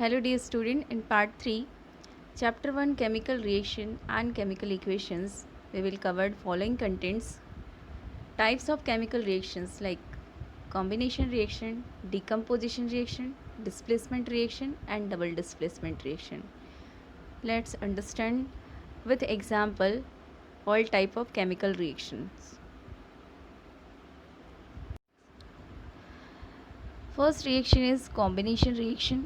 Hello dear student, in part 3, chapter 1 chemical reaction and chemical equations, we will cover following contents: types of chemical reactions like combination reaction, decomposition reaction, displacement reaction and double displacement reaction. Let's understand with example all type of chemical reactions. First reaction is combination reaction.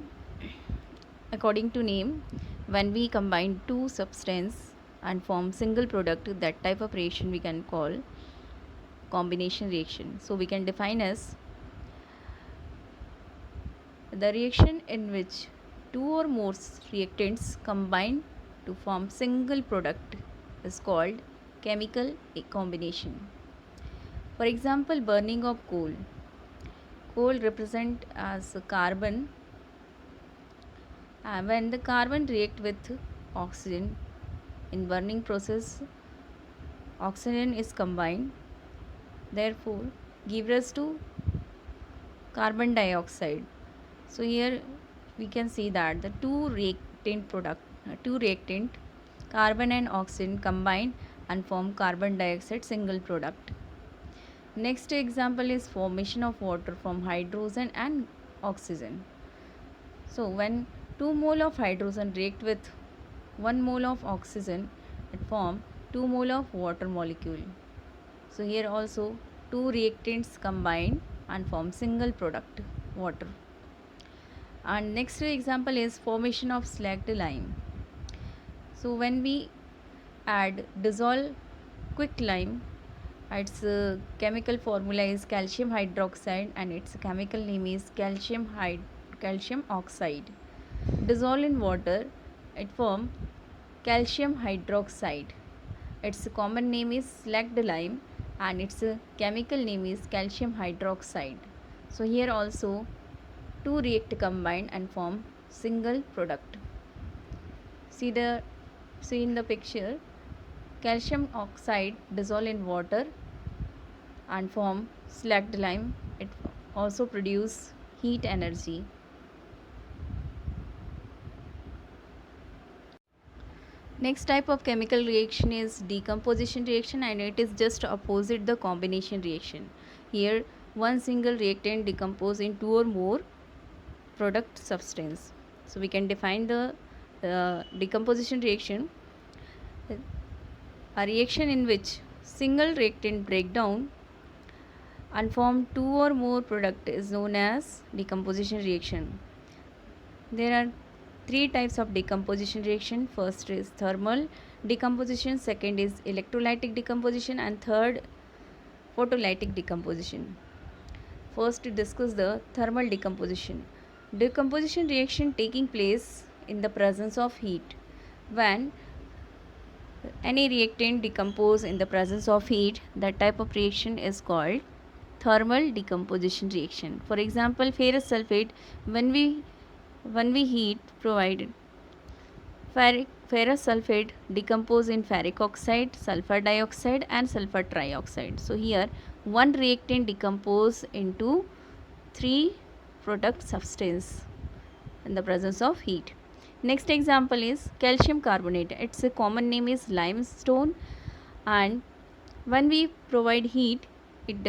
According to name, when we combine two substances and form single product, that type of reaction we can call combination reaction. So we can define as the reaction in which two or more reactants combine to form single product is called chemical combination. For example, burning of coal. Coal represent as carbon. When the carbon react with oxygen in burning process, oxygen is combined, therefore give rise to carbon dioxide. So here we can see that the two reactant carbon and oxygen combine and form carbon dioxide single product. Next example is formation of water from hydrogen and oxygen. So when 2 mole of hydrogen react with 1 mole of oxygen, it form 2 mole of water molecule. So here also two reactants combine and form single product water. And next example is formation of slacked lime. So when we add dissolve quick lime, its chemical formula is calcium hydroxide and its chemical name is calcium oxide. Dissolve in water, it form calcium hydroxide. Its common name is slacked lime and its chemical name is calcium hydroxide. So here also two react combine and form single product. See in the picture, calcium oxide dissolve in water and form slacked lime. It also produce heat energy. Next type of chemical reaction is decomposition reaction, and it is just opposite the combination reaction. Here one single reactant decompose in two or more product substance. So we can define the decomposition reaction: a reaction in which single reactant break down and form two or more product is known as decomposition reaction. There are three types of decomposition reaction. First is thermal decomposition, second is electrolytic decomposition, and third photolytic decomposition. First, to discuss the thermal decomposition. Decomposition reaction taking place in the presence of heat. When any reactant decompose in the presence of heat, that type of reaction is called thermal decomposition reaction. For example, ferrous sulfate, when we heat provided ferrous sulfate decompose in ferric oxide, sulfur dioxide and sulfur trioxide. So here one reactant decompose into three product substance in the presence of heat. Next example is calcium carbonate. Its common name is limestone, and when we provide heat, it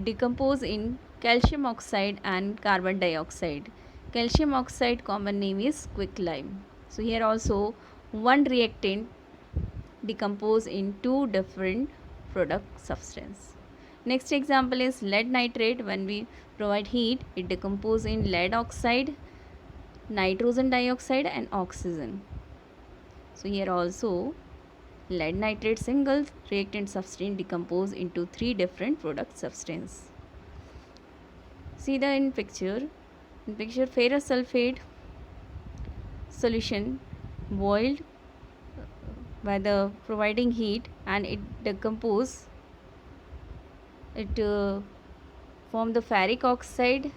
decompose in calcium oxide and carbon dioxide. Calcium oxide common name is quicklime. So here also one reactant decompose in two different product substance. Next example is lead nitrate. When we provide heat, it decompose in lead oxide, nitrogen dioxide and oxygen. So here also lead nitrate single reactant substance decompose into three different product substance. See the in picture ferrous sulfate solution boiled by the providing heat and it decompose, it form the ferric oxide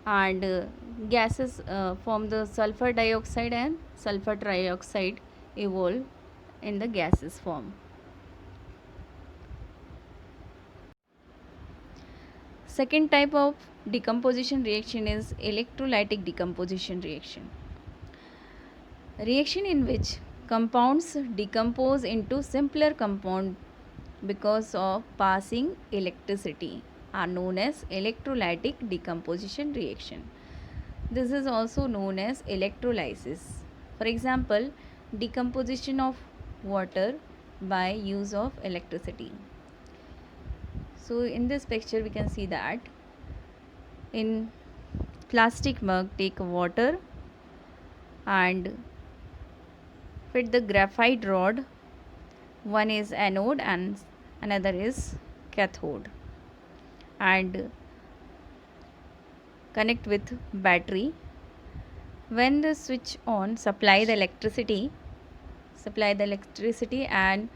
and gases form the sulfur dioxide and sulfur trioxide evolve in the gases form. Second type of decomposition reaction is electrolytic decomposition reaction. Reaction in which compounds decompose into simpler compound because of passing electricity are known as electrolytic decomposition reaction. This is also known as electrolysis. For example, decomposition of water by use of electricity. So in this picture we can see that in plastic mug take water and fit the graphite rod. One is anode and another is cathode, and connect with battery. When the switch on, supply the electricity and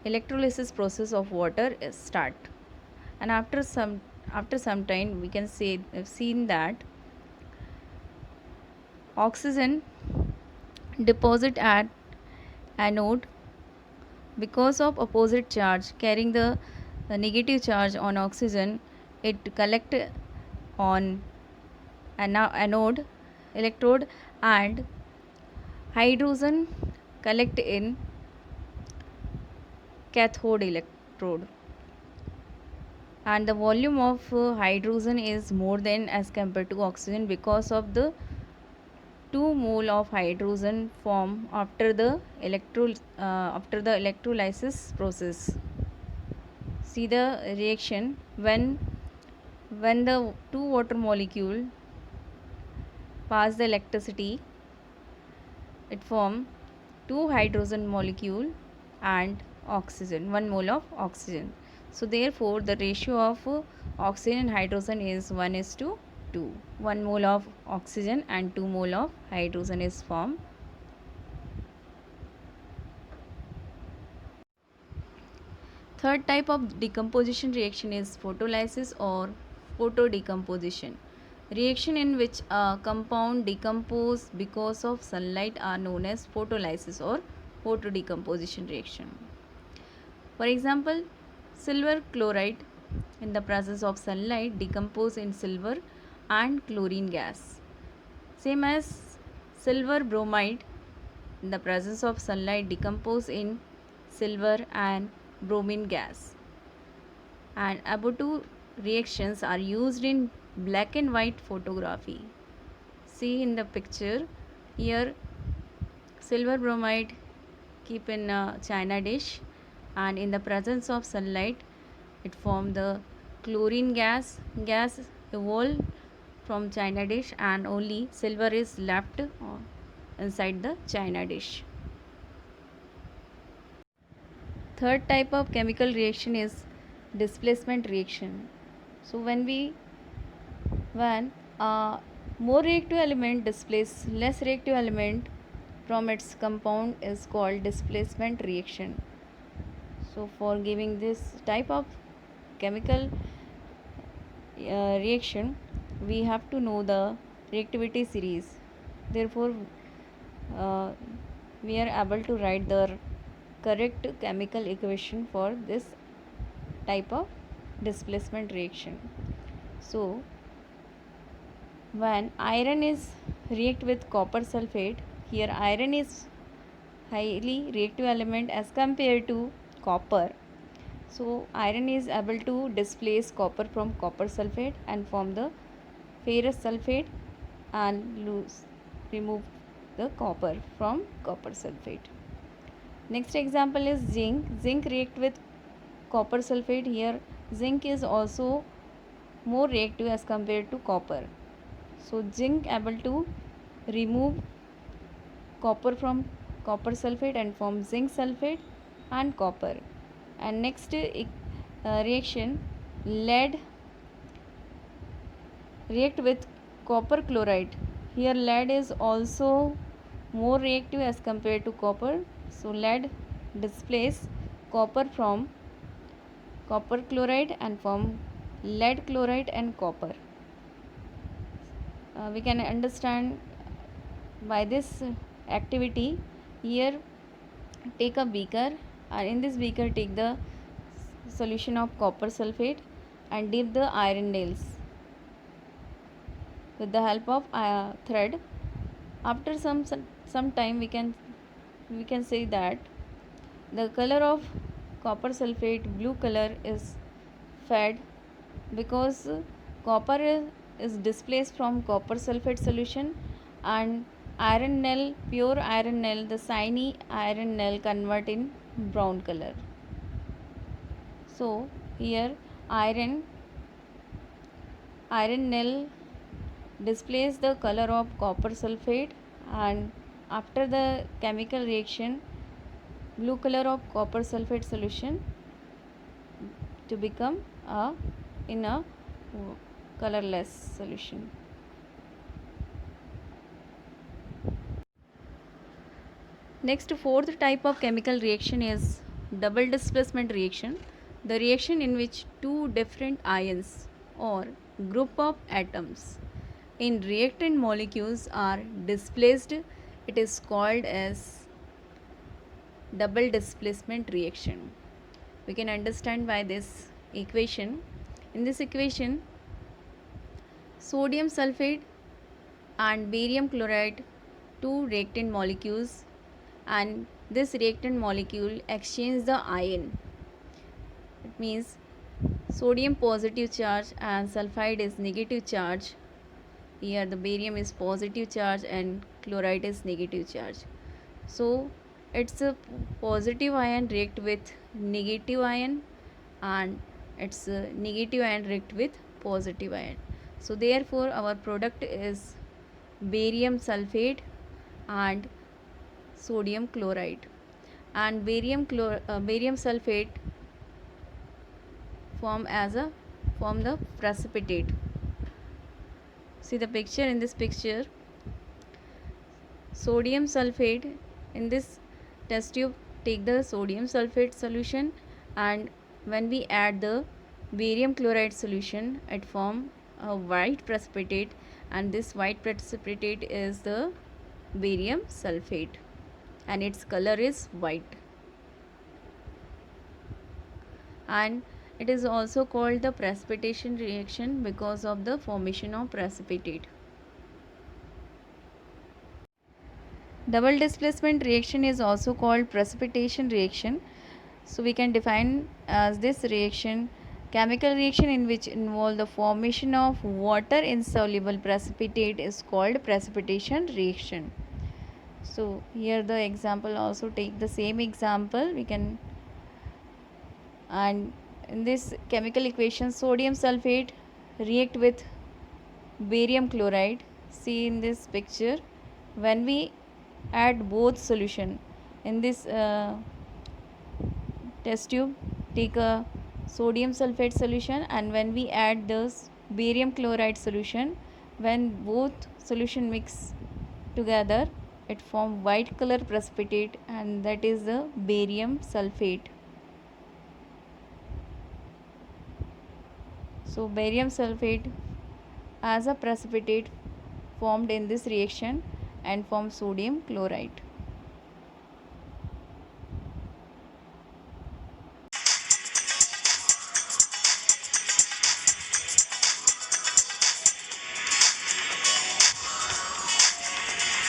electrolysis process of water is start. And after some time we can say seen that oxygen deposit at anode because of opposite charge carrying the negative charge on oxygen. It collect on anode electrode, and hydrogen collect in cathode electrode, and the volume of hydrogen is more than as compared to oxygen because of the 2 mole of hydrogen form after the electrolysis process. See the reaction when the two water molecule pass the electricity, it form 2 hydrogen molecule and oxygen, 1 mole of oxygen. So therefore the ratio of oxygen and hydrogen is 1:2. 1 mole of oxygen and 2 mole of hydrogen is formed. Third type of decomposition reaction is photolysis or photodecomposition. Reaction in which a compound decompose because of sunlight are known as photolysis or photodecomposition reaction. For example, silver chloride in the presence of sunlight decompose in silver and chlorine gas. Same as silver bromide in the presence of sunlight decompose in silver and bromine gas. And above two reactions are used in black and white photography. See in the picture here, silver bromide keep in a china dish, and in the presence of sunlight it form the chlorine gas evolve from china dish, and only silver is left inside the china dish. Third type of chemical reaction is displacement reaction. So when more reactive element displace less reactive element from its compound is called displacement reaction. So for giving this type of chemical reaction, we have to know the reactivity series. Therefore we are able to write the correct chemical equation for this type of displacement reaction. So when iron is react with copper sulfate, here iron is highly reactive element as compared to copper. So iron is able to displace copper from copper sulfate and form the ferrous sulfate and remove the copper from copper sulfate. Next example is zinc. Zinc react with copper sulfate. Here zinc is also more reactive as compared to copper. So zinc able to remove copper from copper sulfate and form zinc sulfate and copper. And next reaction, lead react with copper chloride. Here lead is also more reactive as compared to copper. So lead displace copper from copper chloride and form lead chloride and copper. We can understand by this activity. Here take a beaker, and in this beaker take the solution of copper sulfate and dip the iron nails with the help of thread. After some time we can say that the color of copper sulfate blue color is fed because copper is displaced from copper sulfate solution, and iron nail, pure iron nail, the shiny iron nail convert in brown color. So here iron nail displays the color of copper sulfate, and after the chemical reaction blue color of copper sulfate solution to become in a colorless solution. Next, fourth type of chemical reaction is double displacement reaction, the reaction in which two different ions or group of atoms in reactant molecules are displaced. It is called as double displacement reaction. We can understand by this equation. In this equation, sodium sulfate and barium chloride, two reactant molecules, and this reactant molecule exchange the ion. It means sodium positive charge and sulfide is negative charge. Here the barium is positive charge and chloride is negative charge. So it's a positive ion react with negative ion, and it's a negative ion react with positive ion. So therefore our product is barium sulfate and sodium chloride, and barium sulfate form the precipitate. See the picture. In this picture, sodium sulfate, in this test tube take the sodium sulfate solution, and when we add the barium chloride solution it form a white precipitate, and this white precipitate is the barium sulfate and its color is white, and it is also called the precipitation reaction because of the formation of precipitate. Double displacement reaction is also called precipitation reaction. So we can define as this reaction, chemical reaction in which involve the formation of water insoluble precipitate is called precipitation reaction. So here the example, also take the same example we can, and in this chemical equation sodium sulfate react with barium chloride. See in this picture, when we add both solution in this test tube, take a sodium sulfate solution, and when we add this barium chloride solution, when both solution mix together it form white color precipitate, and that is the barium sulfate. So barium sulfate as a precipitate formed in this reaction and form sodium chloride.